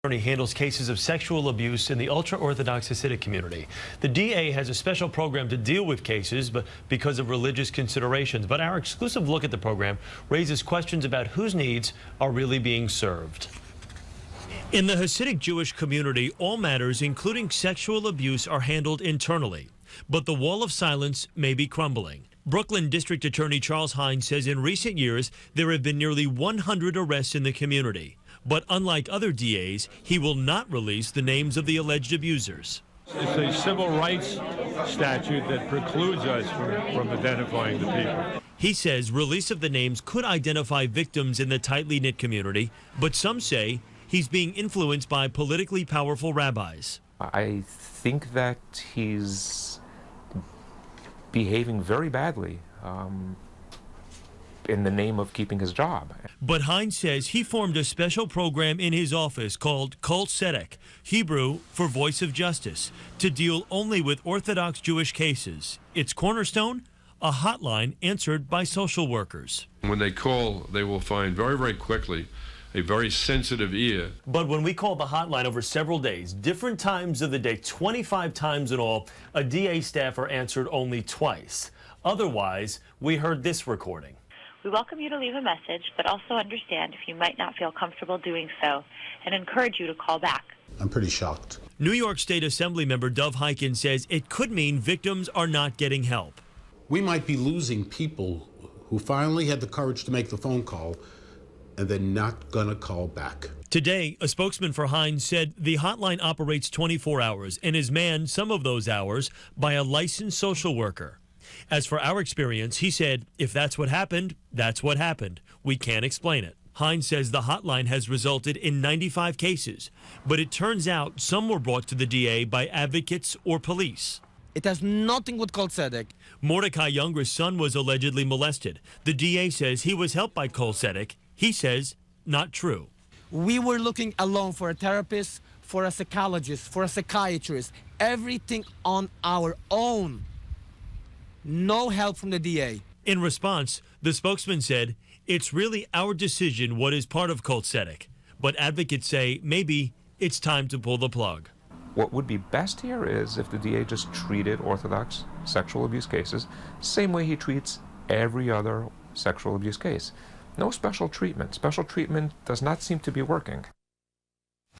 Attorney handles cases of sexual abuse in the ultra-Orthodox Hasidic community. The DA has a special program to deal with cases because of religious considerations. But our exclusive look at the program raises questions about whose needs are really being served. In the Hasidic Jewish community, all matters, including sexual abuse, are handled internally. But the wall of silence may be crumbling. Brooklyn District Attorney Charles Hines says in recent years there have been nearly 100 arrests in the community. But unlike other DAs, he will not release the names of the alleged abusers. It's a civil rights statute that precludes us from identifying the people. He says release of the names could identify victims in the tightly knit community, but some say he's being influenced by politically powerful rabbis. I think that he's behaving very badly in the name of keeping his job. But Hines says he formed a special program in his office called ultra-Orthodox, Hebrew for Voice of Justice, to deal only with Orthodox Jewish cases. Its cornerstone, a hotline answered by social workers. When they call, they will find very, very quickly a very sensitive ear. But when we called the hotline over several days, different times of the day, 25 times in all, a DA staffer answered only twice. Otherwise, we heard this recording. We welcome you to leave a message, but also understand if you might not feel comfortable doing so, and encourage you to call back. I'm pretty shocked. New York State Assembly member Dov Hikind says it could mean victims are not getting help. We might be losing people who finally had the courage to make the phone call, and they're not going to call back. Today, a spokesman for Hines said the hotline operates 24 hours and is manned some of those hours by a licensed social worker. As for our experience, he said, if that's what happened, that's what happened. We can't explain it. Hines says the hotline has resulted in 95 cases, but it turns out some were brought to the DA by advocates or police. It has nothing with ultra-Orthodox. Mordecai Younger's son was allegedly molested. The DA says he was helped by ultra-Orthodox. He says not true. We were looking alone for a therapist, for a psychologist, for a psychiatrist, everything on our own. No help from the DA. In response, the spokesman said, it's really our decision what is part of ultra-Orthodox. But advocates say maybe it's time to pull the plug. What would be best here is if the DA just treated Orthodox sexual abuse cases same way he treats every other sexual abuse case. No special treatment. Special treatment does not seem to be working.